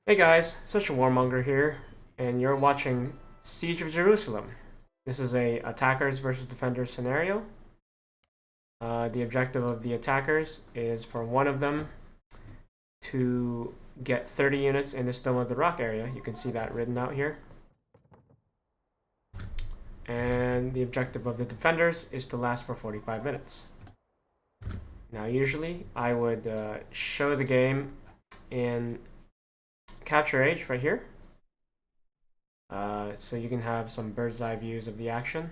Hey guys, such a warmonger here, and you're watching Siege of Jerusalem. This is a attackers versus defenders scenario. The objective of the attackers is for one of them to get 30 units in this Dome of the Rock area. You can see that written out here. And the objective of the defenders is to last for 45 minutes. Now usually I would show the game in capture age right here. So you can have some bird's eye views of the action.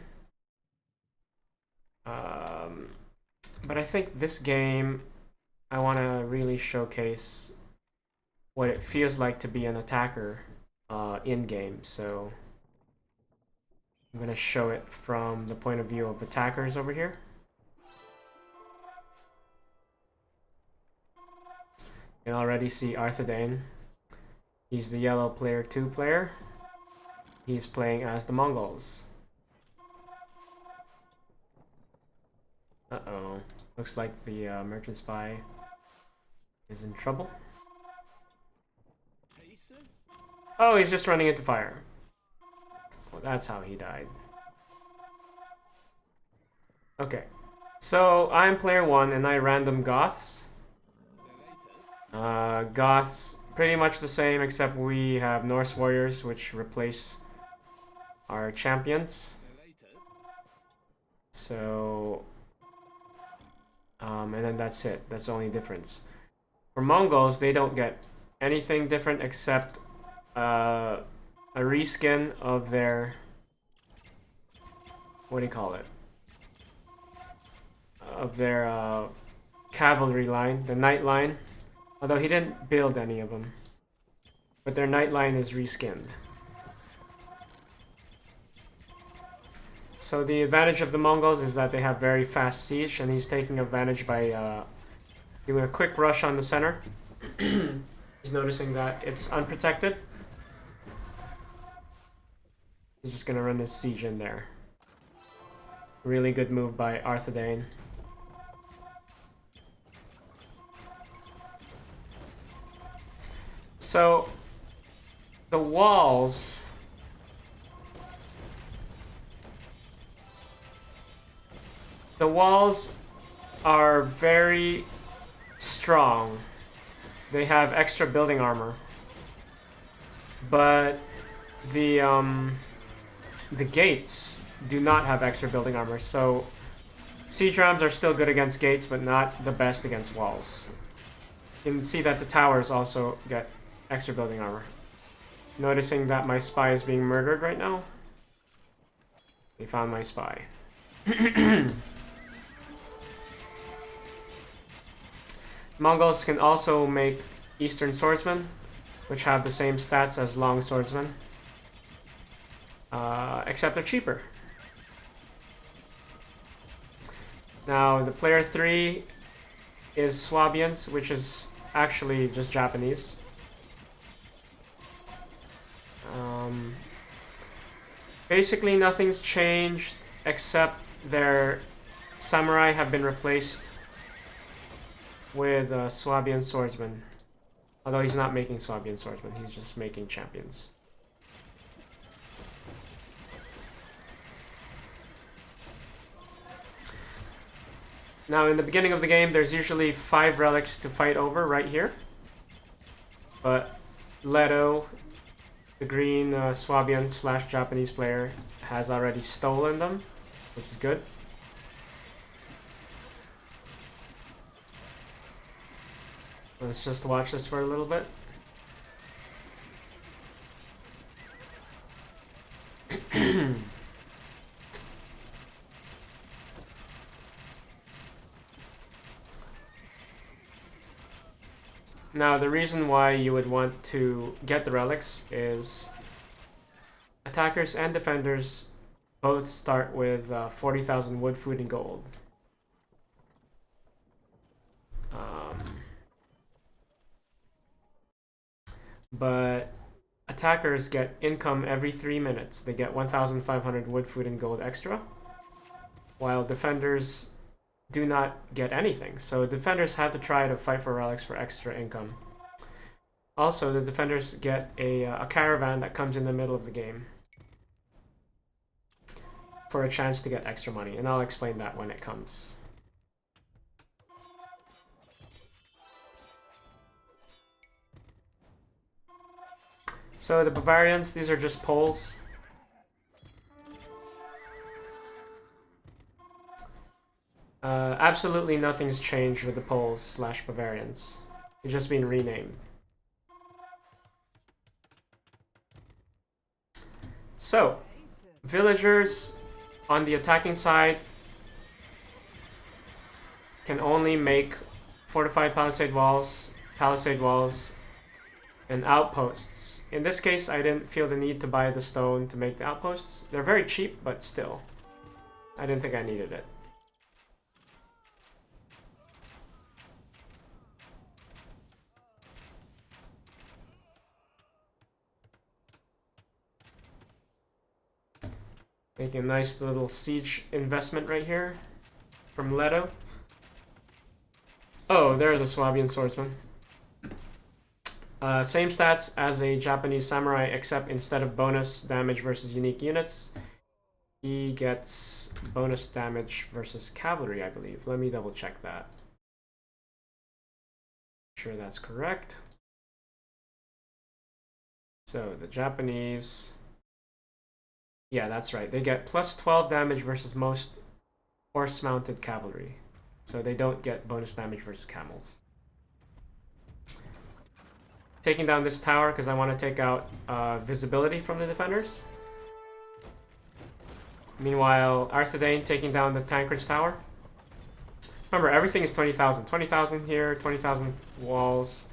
But I think this game, I want to really showcase what it feels like to be an attacker in-game. So I'm going to show it from the point of view of attackers over here. You can already see Arthedain. He's the yellow player 2 player. He's playing as the Mongols. Uh-oh. Looks like the merchant spy is in trouble. Oh, he's just running into fire. Well, that's how he died. Okay. So, I'm player 1 and I random Goths. Goths, pretty much the same except we have Norse warriors which replace our champions. So... and then that's it. That's the only difference. For Mongols, they don't get anything different except a reskin of their... what do you call it? Of their cavalry line, the knight line. Although he didn't build any of them. But their knight line is reskinned. So the advantage of the Mongols is that they have very fast siege, and he's taking advantage by doing a quick rush on the center. He's noticing that it's unprotected. He's just gonna run this siege in there. Really good move by Arthedain. So the walls... the walls are very strong. They have extra building armor. But the gates do not have extra building armor. So siege rams are still good against gates, but not the best against walls. You can see that the towers also get extra building armor. Noticing that my spy is being murdered right now? We found my spy. Mongols can also make Eastern Swordsmen, which have the same stats as Long Swordsmen, except they're cheaper. Now, the player 3 is Swabians, which is actually just Japanese. Basically, nothing's changed except their samurai have been replaced with Swabian Swordsman. Although he's not making Swabian Swordsman, he's just making champions. Now, in the beginning of the game, there's usually 5 relics to fight over right here. But Leto, the green Swabian / Japanese player, has already stolen them, which is good. Let's just watch this for a little bit. Now, the reason why you would want to get the relics is attackers and defenders both start with 40,000 wood, food, and gold. But attackers get income every 3 minutes. They get 1,500 wood, food, and gold extra, while defenders do not get anything. So defenders have to try to fight for relics for extra income. Also, the defenders get a caravan that comes in the middle of the game for a chance to get extra money, and I'll explain that when it comes. So the Bavarians, these are just Poles. Absolutely nothing's changed with the Poles / Bavarians. It's just been renamed. So, villagers on the attacking side can only make fortified palisade walls, and outposts. In this case, I didn't feel the need to buy the stone to make the outposts. They're very cheap, but still, I didn't think I needed it. Making a nice little siege investment right here from Leto. Oh, they're the Swabian Swordsman. Same stats as a Japanese samurai, except instead of bonus damage versus unique units, he gets bonus damage versus cavalry, I believe. Let me double check that. Sure that's correct. So the Japanese... Yeah, that's right. They get plus 12 damage versus most horse-mounted cavalry. So they don't get bonus damage versus camels. Taking down this tower because I want to take out visibility from the defenders. Meanwhile, Arthedain taking down the Tancred's tower. Remember, everything is 20,000. 20,000 here, 20,000 walls,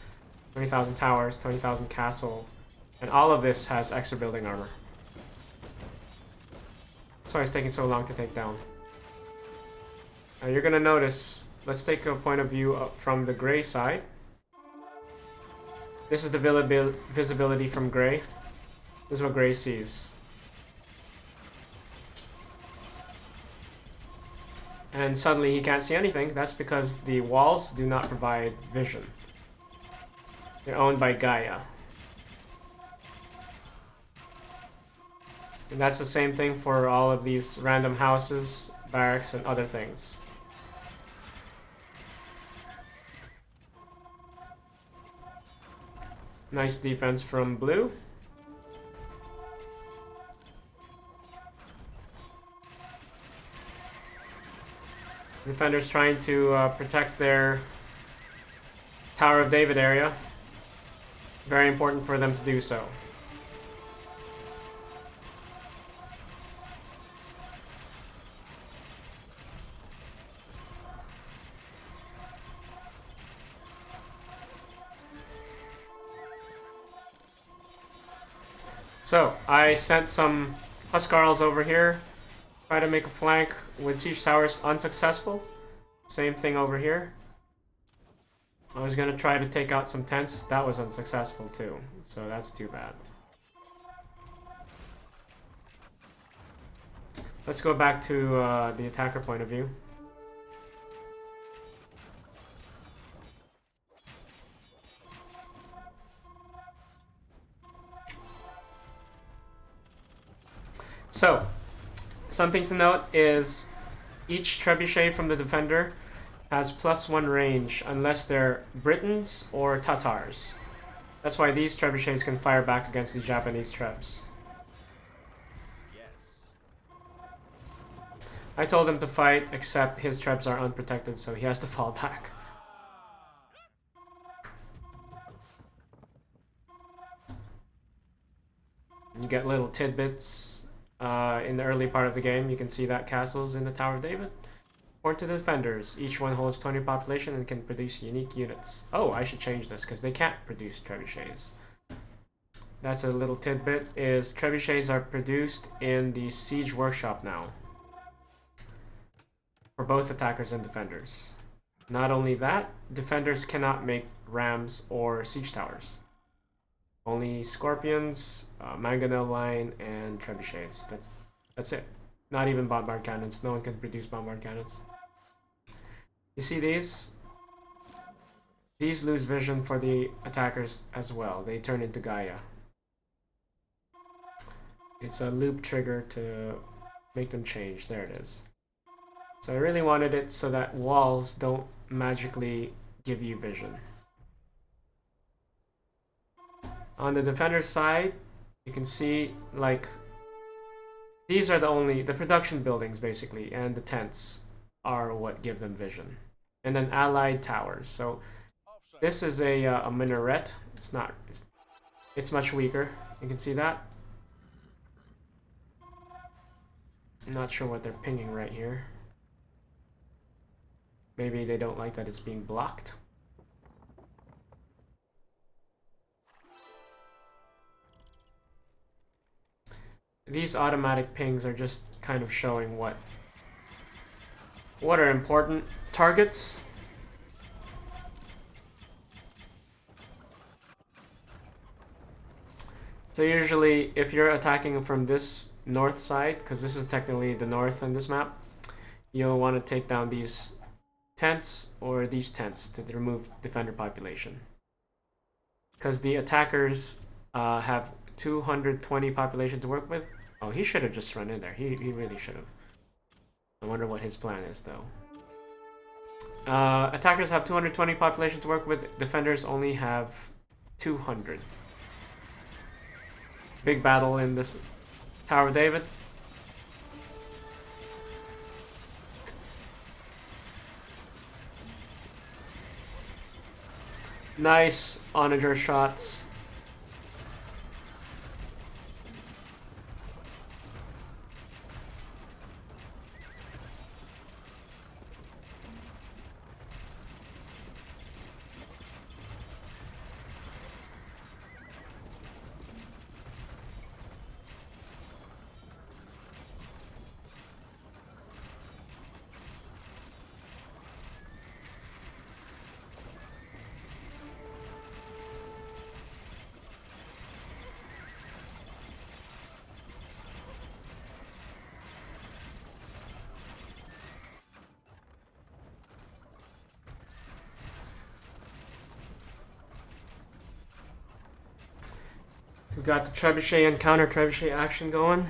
20,000 towers, 20,000 castle. And all of this has extra building armor. That's why it's taking so long to take down. Now you're going to notice, let's take a point of view up from the gray side. This is the visibility from gray. This is what gray sees. And suddenly he can't see anything. That's because the walls do not provide vision. They're owned by Gaia. And that's the same thing for all of these random houses, barracks, and other things. Nice defense from blue. Defenders trying to protect their Tower of David area. Very important for them to do so. So, I sent some Huskarls over here. Try to make a flank with siege towers, unsuccessful. Same thing over here. I was gonna try to take out some tents. That was unsuccessful too. So that's too bad. Let's go back to the attacker point of view. So, something to note is each trebuchet from the defender has +1 range unless they're Britons or Tatars. That's why these trebuchets can fire back against the Japanese trebs. I told him to fight, except his trebs are unprotected, so he has to fall back. You get little tidbits in the early part of the game. You can see that castles in the Tower of David. Or to the defenders. Each one holds 20 population and can produce unique units. Oh, I should change this because they can't produce trebuchets. That's a little tidbit, is trebuchets are produced in the siege workshop now. For both attackers and defenders. Not only that, defenders cannot make rams or siege towers. Only scorpions, mangonel line, and trebuchets. That's it. Not even bombard cannons. No one can produce bombard cannons. You see these? These lose vision for the attackers as well. They turn into Gaia. It's a loop trigger to make them change. There it is. So I really wanted it so that walls don't magically give you vision. On the defender's side, you can see, like, these are the production buildings, basically, and the tents are what give them vision. And then allied towers. So this is a minaret. It's much weaker. You can see that. I'm not sure what they're pinging right here. Maybe they don't like that it's being blocked. These automatic pings are just kind of showing what are important targets. So usually if you're attacking from this north side, because this is technically the north on this map, you'll want to take down these tents or these tents to remove defender population. Because the attackers have 220 population to work with. Oh, he should have just run in there. He really should have. I wonder what his plan is, though. Attackers have 220 population to work with. Defenders only have 200. Big battle in this Tower of David. Nice onager shots. We've got the trebuchet and counter trebuchet action going.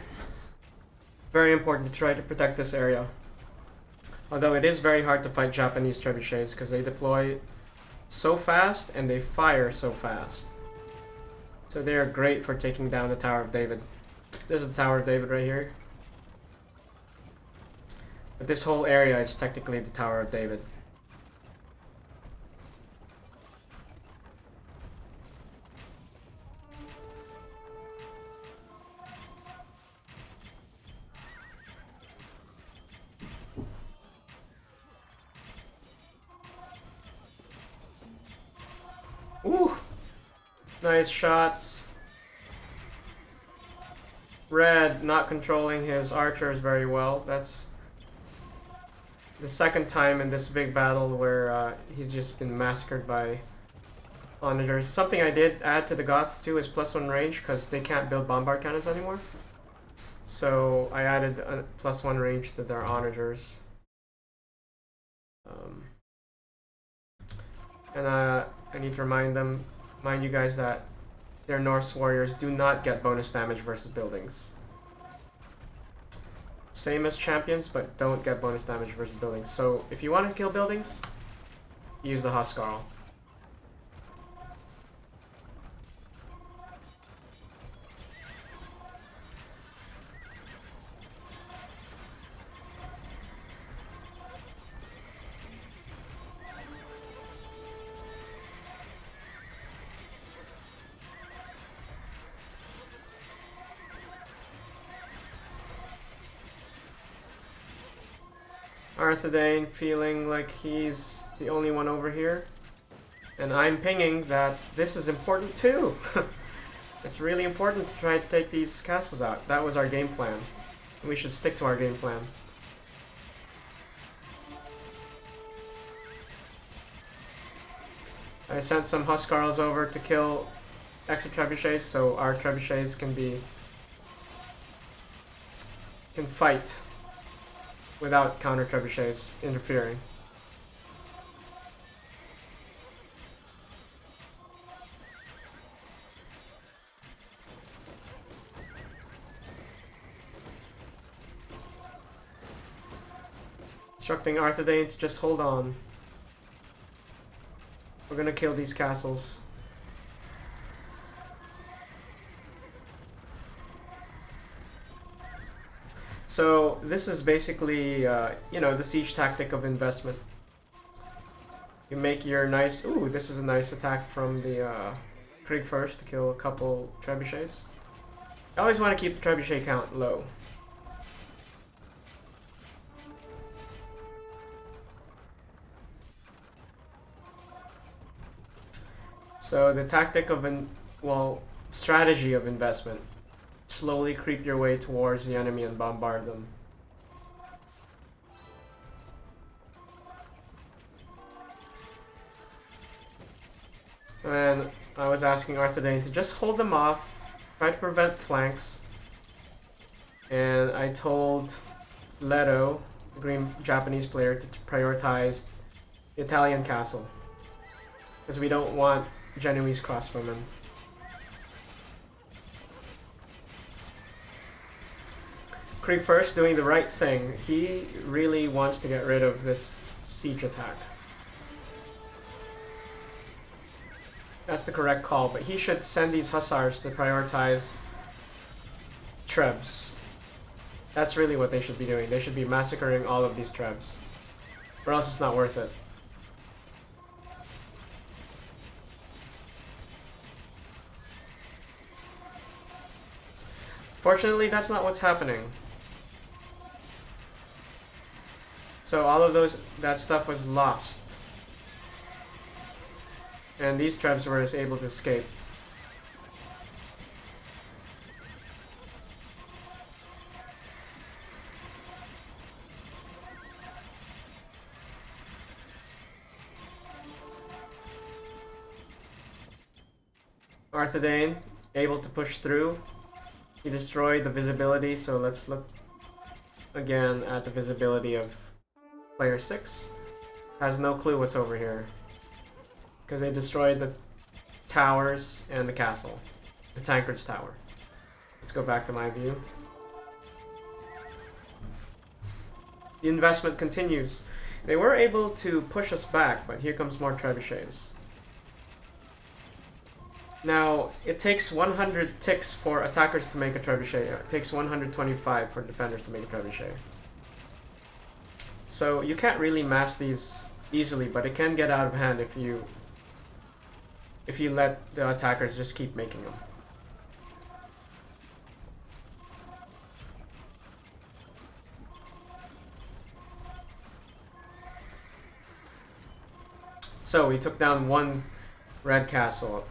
Very important to try to protect this area. Although it is very hard to fight Japanese trebuchets because they deploy so fast and they fire so fast. So they are great for taking down the Tower of David. This is the Tower of David right here. But this whole area is technically the Tower of David. Ooh! Nice shots. Red not controlling his archers very well. That's the second time in this big battle where he's just been massacred by onagers. Something I did add to the Goths too is +1 range because they can't build bombard cannons anymore. So I added a +1 range to their onagers. And I need to remind you guys that their Norse warriors do not get bonus damage versus buildings. Same as champions, but don't get bonus damage versus buildings. So if you want to kill buildings, use the Huskarl. Arthedain feeling like he's the only one over here. And I'm pinging that this is important too. It's really important to try to take these castles out. That was our game plan. And we should stick to our game plan. I sent some Huskarls over to kill extra trebuchets so our trebuchets can fight without counter trebuchets interfering. Instructing Arthedain to just hold on. We're gonna kill these castles. So this is basically, you know, the siege tactic of investment. You make your nice... Ooh, this is a nice attack from the Krieg first to kill a couple trebuchets. I always want to keep the trebuchet count low. So the tactic of strategy of investment. Slowly creep your way towards the enemy and bombard them. And I was asking Arthedain to just hold them off, try to prevent flanks. And I told Leto, the green Japanese player, to prioritize the Italian castle. Because we don't want Genoese crossbowmen. Krieg first doing the right thing. He really wants to get rid of this siege attack. That's the correct call, but he should send these hussars to prioritize trebs. That's really what they should be doing. They should be massacring all of these trebs. Or else it's not worth it. Fortunately, that's not what's happening. So all of that stuff was lost. And these trebs were able to escape. Arthedain, able to push through. He destroyed the visibility, so let's look again at the visibility of player 6. Has no clue what's over here. Because they destroyed the towers and the castle. The Tancred's tower. Let's go back to my view. The investment continues. They were able to push us back, but here comes more trebuchets. Now, it takes 100 ticks for attackers to make a trebuchet. It takes 125 for defenders to make a trebuchet. So you can't really mass these easily, but it can get out of hand if you let the attackers just keep making them. So we took down one red castle.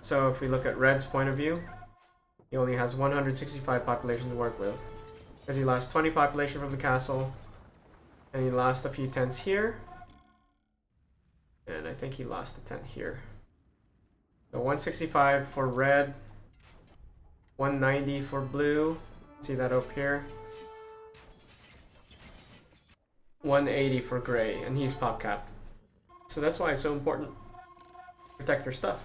So if we look at Red's point of view, he only has 165 population to work with. Because he lost 20 population from the castle, and he lost a few tents here. And I think he lost a tent here. So 165 for Red, 190 for Blue. See that up here? 180 for Gray, and he's pop capped. So that's why it's so important to protect your stuff.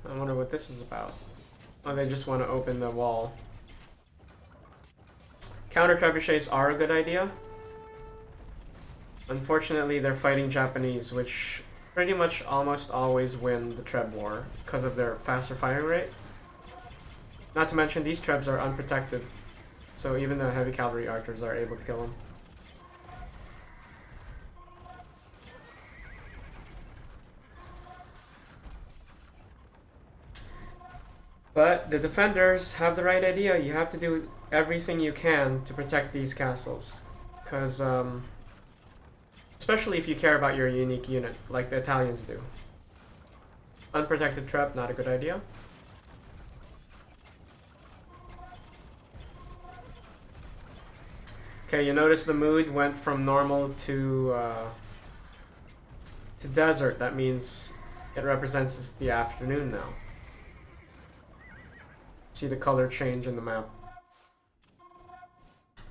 I wonder what this is about. Oh, they just want to open the wall. Counter trebuchets are a good idea. Unfortunately, they're fighting Japanese, which pretty much almost always win the treb war because of their faster firing rate. Not to mention, these trebs are unprotected, so even the heavy cavalry archers are able to kill them. But the defenders have the right idea. You have to do everything you can to protect these castles. Because, especially if you care about your unique unit, like the Italians do. Unprotected trap, not a good idea. Okay, you notice the mood went from normal to desert. That means it represents the afternoon now. See the color change in the map.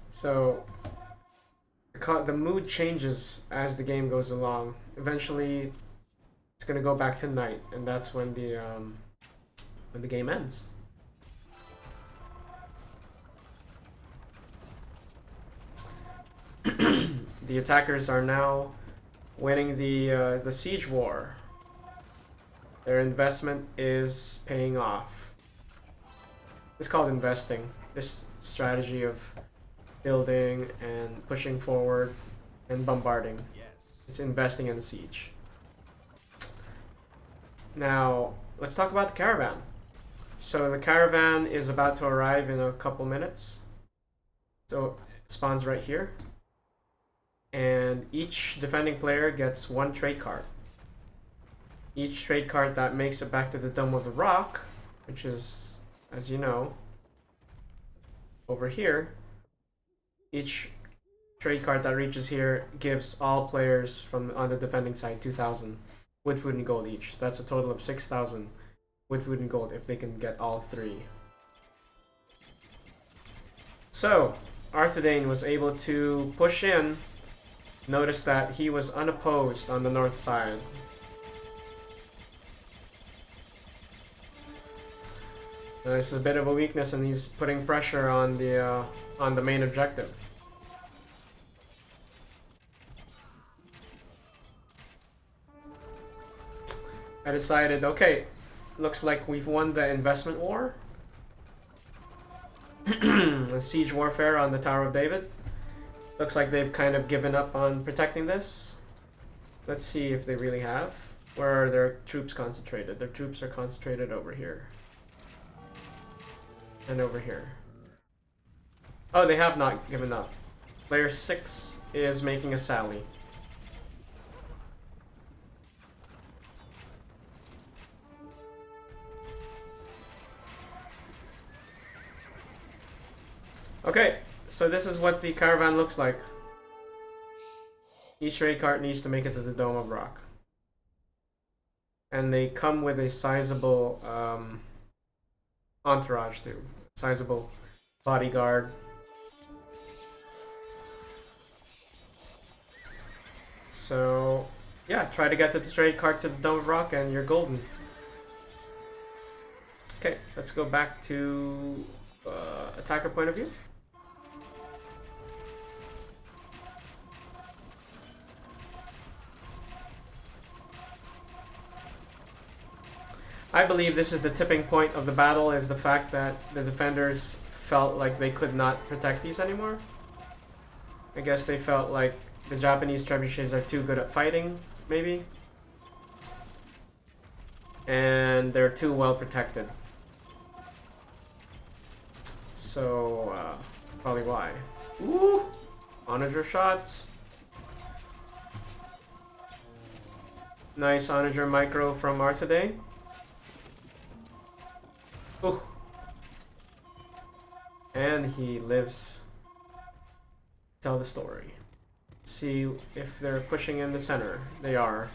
So the mood changes as the game goes along. Eventually, it's gonna go back to night, and that's when the game ends. the attackers are now winning the siege war. Their investment is paying off. It's called investing. This strategy of building and pushing forward and bombarding. It's investing in the siege. Now, let's talk about the caravan. So the caravan is about to arrive in a couple minutes. So it spawns right here. And each defending player gets one trade card. Each trade card that makes it back to the Dome of the Rock, which is, as you know, over here. Each trade card that reaches here gives all players from on the defending side 2,000 wood, food, and gold each. That's a total of 6,000 wood, food, and gold if they can get all three. So, Arthedain was able to push in. Notice that he was unopposed on the north side. Now, this is a bit of a weakness, and he's putting pressure on the main objective. I decided, okay, looks like we've won the investment war. The siege warfare on the Tower of David. Looks like they've kind of given up on protecting this. Let's see if they really have. Where are their troops concentrated? Their troops are concentrated over here. And over here. Oh, they have not given up. Player 6 is making a sally. Okay, so this is what the caravan looks like. Each trade cart needs to make it to the Dome of Rock. And they come with a sizable entourage too. Sizable bodyguard. So, yeah, try to get to the trade cart to the Dome of Rock and you're golden. Okay, let's go back to attacker point of view. I believe this is the tipping point of the battle, is the fact that the defenders felt like they could not protect these anymore. I guess they felt like the Japanese trebuchets are too good at fighting, maybe. And they're too well protected. So, probably why. Ooh! Onager shots. Nice Onager micro from Arthedain. Ooh. And he lives to tell the story. Let's see if they're pushing in the center. They are.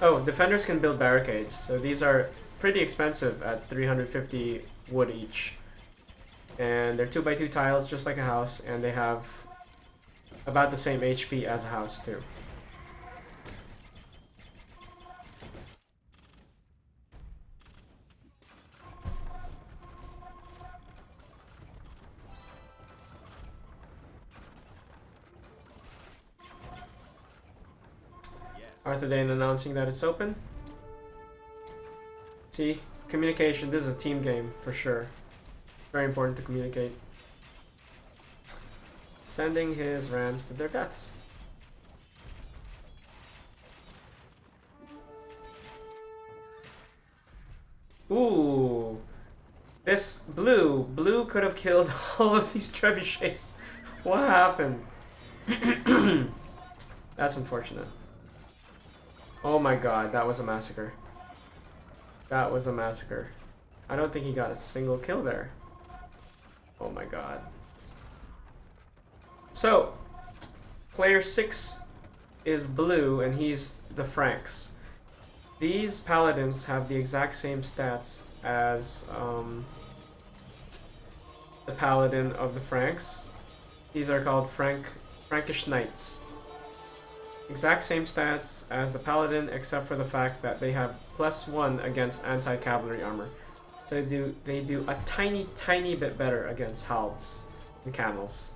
Oh, defenders can build barricades. So these are pretty expensive at 350 wood each. And they're 2x2 tiles, just like a house, and they have about the same HP as a house too. Arthedain announcing that it's open. See, communication. This is a team game for sure. Very important to communicate. Sending his rams to their deaths. Ooh. This blue could have killed all of these trebuchets. What happened? That's unfortunate. Oh my god, that was a massacre. That was a massacre. I don't think he got a single kill there. Oh my god. So, player 6 is blue and he's the Franks. These paladins have the exact same stats as the paladin of the Franks. These are called Frankish Knights. Exact same stats as the paladin, except for the fact that they have +1 against anti-cavalry armor. So they do a tiny bit better against halberds and camels.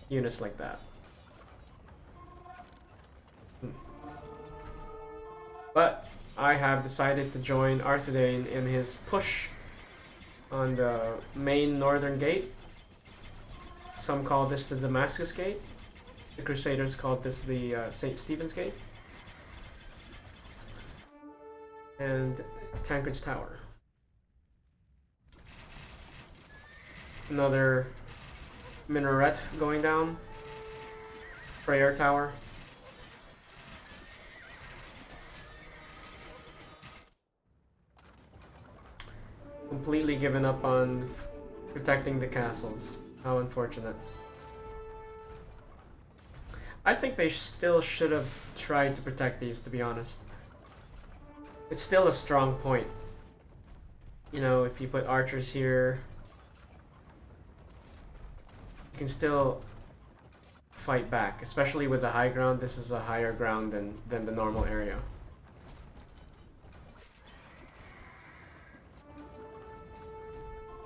units like that. But I have decided to join Arthedain in his push on the main northern gate. Some call this the Damascus Gate. The Crusaders called this the St. Stephen's Gate. And Tancred's Tower. Another minaret going down. Prayer Tower. Completely given up on protecting the castles. How unfortunate. I think they still should have tried to protect these, to be honest. It's still a strong point. You know, if you put archers here, you can still fight back. Especially with the high ground, this is a higher ground than the normal area.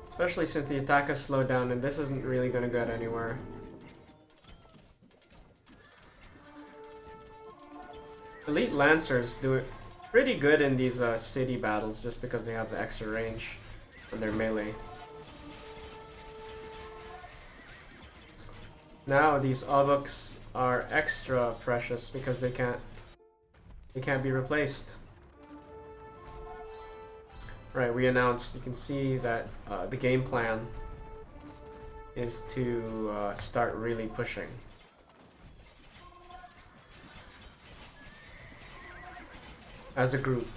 Especially since the attack has slowed down and this isn't really going to get anywhere. Elite Lancers do it pretty good in these city battles just because they have the extra range on their melee. Now these Obuks are extra precious because they can't be replaced. Right, we announced, you can see that the game plan is to start really pushing. As a group.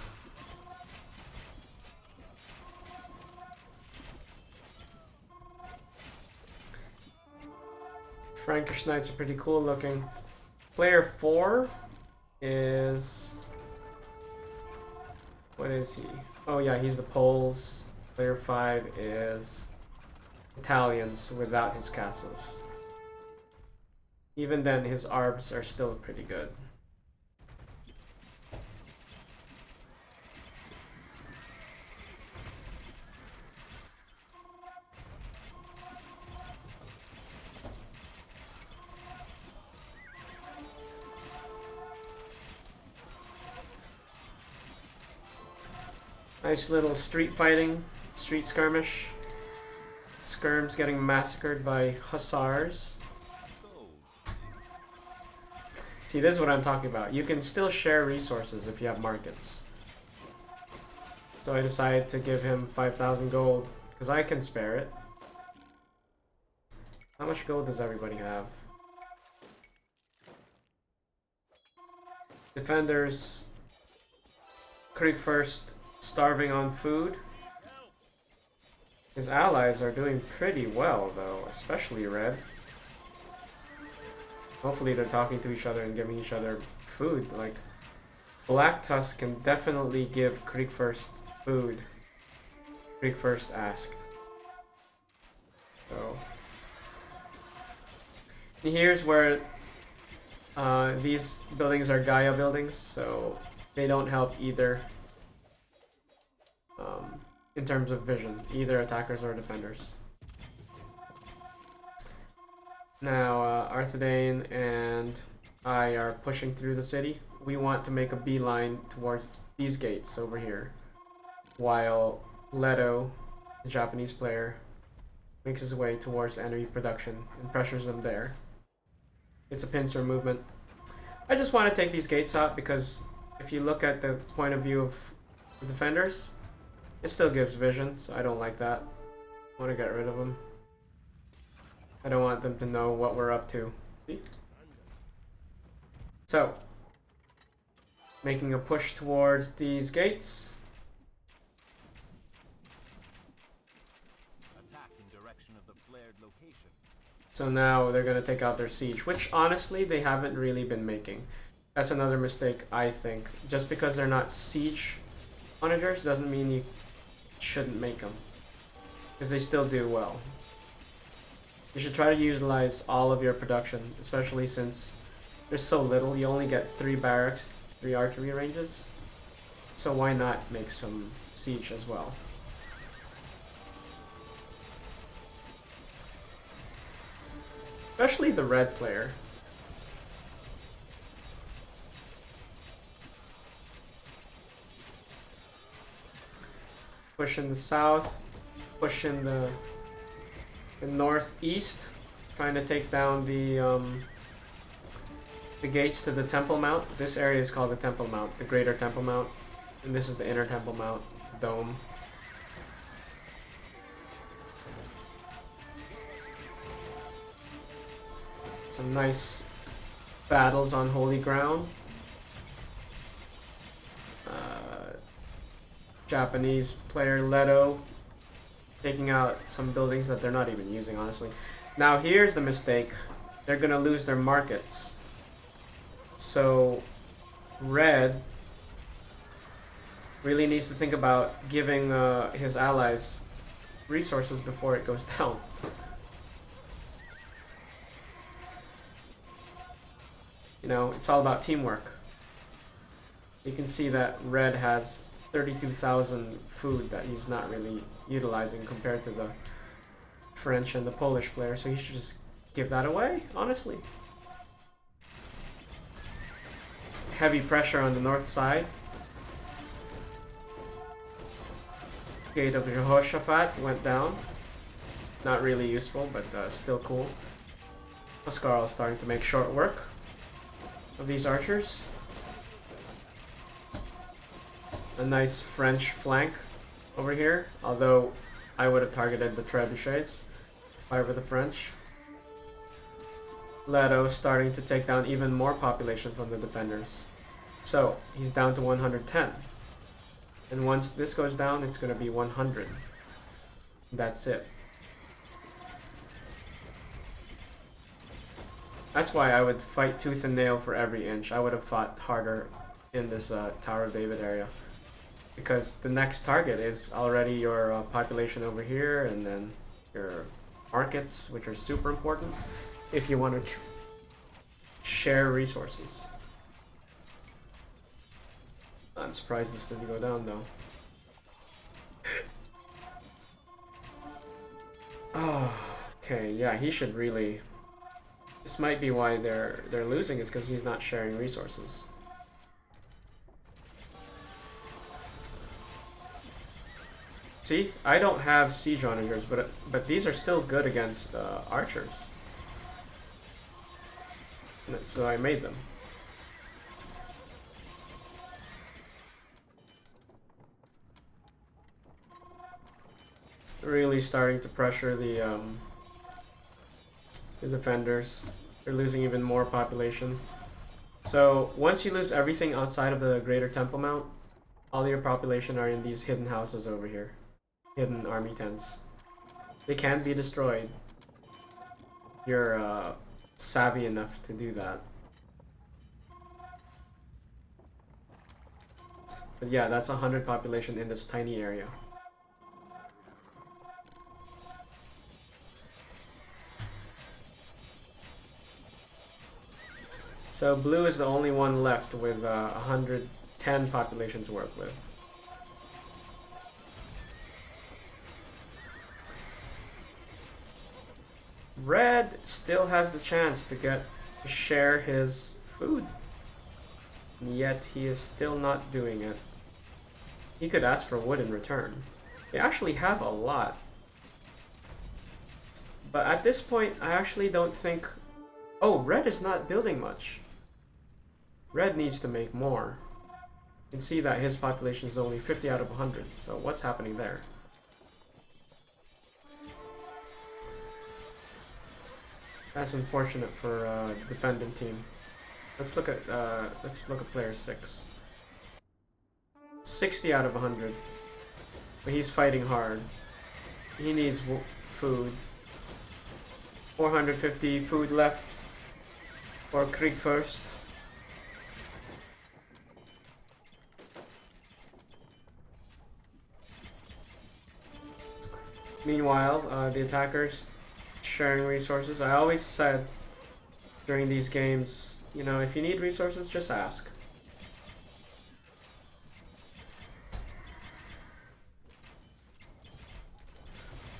Frankish Knights are pretty cool looking. Player 4 is... What is he? Oh yeah, he's the Poles. Player 5 is Italians without his castles. Even then, his arbs are still pretty good. Nice little street fighting, street skirmish. Skirms getting massacred by hussars. See, this is what I'm talking about. You can still share resources if you have markets. So I decided to give him 5,000 gold, because I can spare it. How much gold does everybody have? Defenders, Krieg first. Starving on food. His allies are doing pretty well though, especially Red. Hopefully they're talking to each other and giving each other food. Like, Black Tusk can definitely give Krieg first food. Krieg first asked. So here's where these buildings are Gaia buildings, so they don't help either. In terms of vision, either attackers or defenders. Now, Arthedain and I are pushing through the city. We want to make a beeline towards these gates over here, while Leto, the Japanese player, makes his way towards enemy production and pressures them there. It's a pincer movement. I just want to take these gates out because if you look at the point of view of the defenders, it still gives vision, so I don't like that. I want to get rid of them. I don't want them to know what we're up to. See? So, making a push towards these gates. Attack in direction of the flared location. So now they're going to take out their siege, which honestly they haven't really been making. That's another mistake, I think. Just because they're not siege onagers doesn't mean you shouldn't make them, because they still do well. You should try to utilize all of your production, especially since there's so little. You only get 3 barracks, 3 archery ranges, so why not make some siege as well? Especially the red player. Push in the south, push in the northeast, trying to take down the gates to the Temple Mount. This area is called the Temple Mount, the Greater Temple Mount, and this is the Inner Temple Mount dome. Some nice battles on holy ground. Japanese player Leto taking out some buildings that they're not even using, honestly. Now here's the mistake. They're gonna lose their markets. So red really needs to think about giving his allies resources before it goes down. You know, it's all about teamwork. You can see that red has 32,000 food that he's not really utilizing compared to the French and the Polish player, so he should just give that away, honestly. Heavy pressure on the north side. Gate of Jehoshaphat went down. Not really useful, but still cool. Oscarl starting to make short work of these archers. A nice French flank over here, although I would have targeted the trebuchets if I were the French. Leto starting to take down even more population from the defenders. So he's down to 110. And once this goes down, it's going to be 100. That's it. That's why I would fight tooth and nail for every inch. I would have fought harder in this Tower of David area. Because the next target is already your population over here, and then your markets, which are super important if you want to share resources. I'm surprised this didn't go down though. Oh, okay, yeah, he should really. This might be why they're losing, is because he's not sharing resources. See, I don't have siege onagers, but these are still good against archers. So I made them. Really starting to pressure the defenders. They're losing even more population. So once you lose everything outside of the Greater Temple Mount, all your population are in these hidden houses over here. Hidden army tents. They can be destroyed. You're savvy enough to do that. But yeah, that's 100 population in this tiny area. So blue is the only one left with 110 population to work with. Red still has the chance to share his food, yet he is still not doing it. He could ask for wood in return. They actually have a lot. But at this point, I actually don't think... Oh, red is not building much. Red needs to make more. You can see that his population is only 50 out of 100, so what's happening there? That's unfortunate for the defending team. Let's look at player 6. 60 out of 100. But he's fighting hard. He needs food. 450 food left for Krieg first. Meanwhile, the attackers sharing resources. I always said during these games, you know, if you need resources, just ask.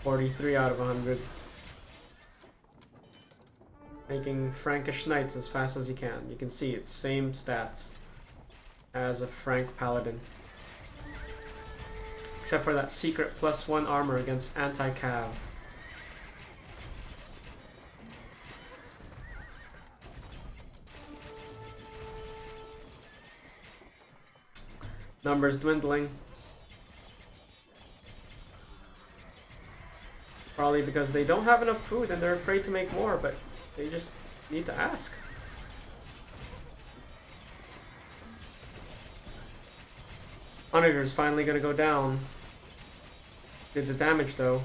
$43 out of 100. making Frankish knights as fast as you can. You can see it's same stats as a Frank paladin, except for that secret +1 armor against anti-cav. Numbers dwindling. Probably because they don't have enough food and they're afraid to make more, but they just need to ask. Onager's finally gonna go down. Did the damage though.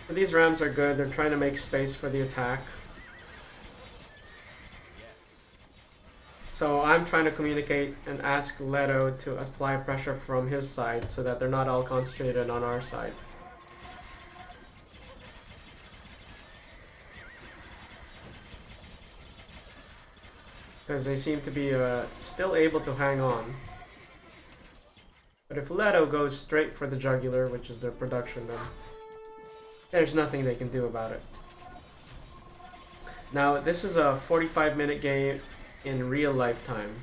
But these rams are good. They're trying to make space for the attack. So I'm trying to communicate and ask Leto to apply pressure from his side so that they're not all concentrated on our side. Because they seem to be still able to hang on. But if Leto goes straight for the jugular, which is their production, then there's nothing they can do about it. Now, this is a 45-minute game in real life time,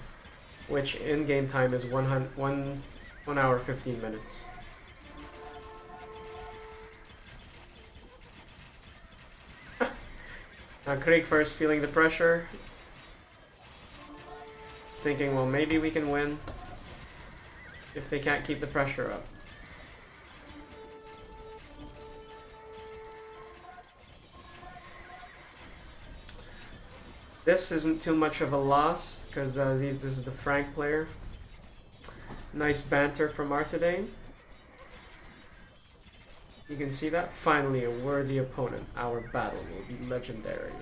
which in game time is 1 hour 15 minutes. Now Krieg first feeling the pressure, thinking, well, maybe we can win if they can't keep the pressure up. This isn't too much of a loss, because this is the Frank player. Nice banter from Arthedain. You can see that. Finally, a worthy opponent. Our battle will be legendary.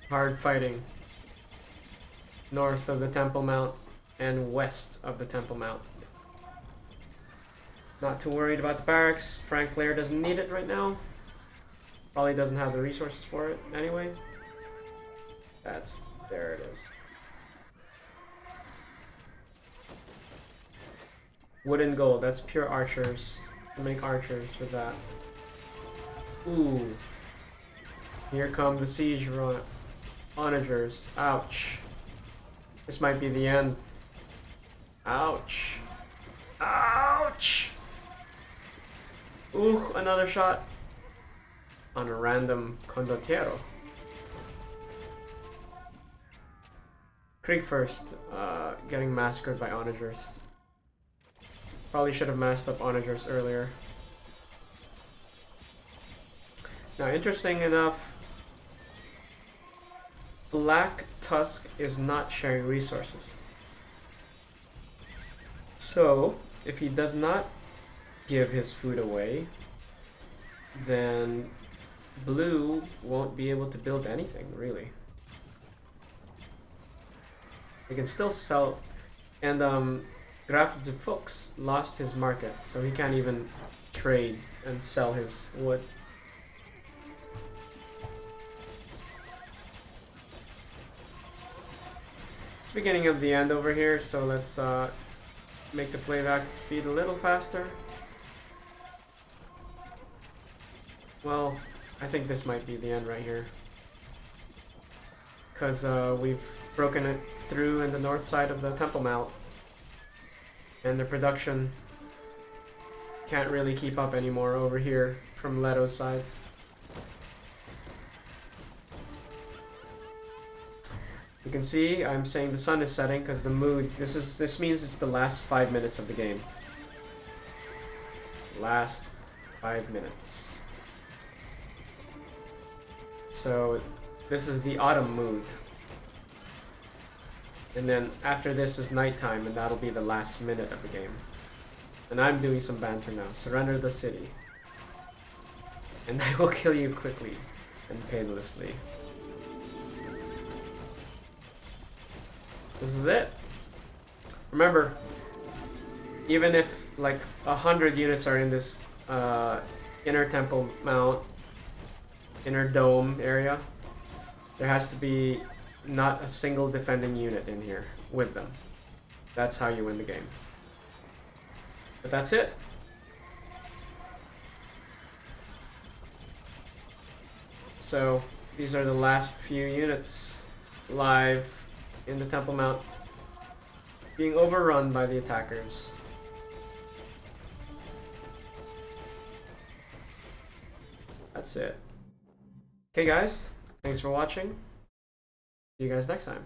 Hard fighting. North of the Temple Mount and west of the Temple Mount. Not too worried about the barracks. Frank player doesn't need it right now. Probably doesn't have the resources for it anyway. There it is. Wood and gold, that's pure archers. Make archers with that. Ooh. Here come the siege onagers. Ouch. This might be the end. Ouch. Ouch! Ooh, another shot on a random condottiero. Krieg first, getting massacred by onagers. Probably should have massed up onagers earlier. Now, interesting enough, Black Tusk is not sharing resources. So, if he does not give his food away, then Blue won't be able to build anything, really. They can still sell, and Graf's Fuchs lost his market, so he can't even trade and sell his wood. Beginning of the end over here, so let's make the playback speed a little faster. Well, I think this might be the end right here, because we've broken it through in the north side of the Temple Mount, and the production can't really keep up anymore over here from Leto's side. You can see I'm saying the sun is setting because the mood. This means it's the last 5 minutes of the game. Last 5 minutes. So this is the autumn mood. And then after this is nighttime, and that'll be the last minute of the game. And I'm doing some banter now. Surrender the city. And I will kill you quickly and painlessly. This is it. Remember, even if like 100 units are in this inner temple mount, inner dome area, there has to be not a single defending unit in here with them. That's how you win the game. But that's it. So these are the last few units live in the Temple Mount, being overrun by the attackers. That's it. Okay guys, thanks for watching. See you guys next time.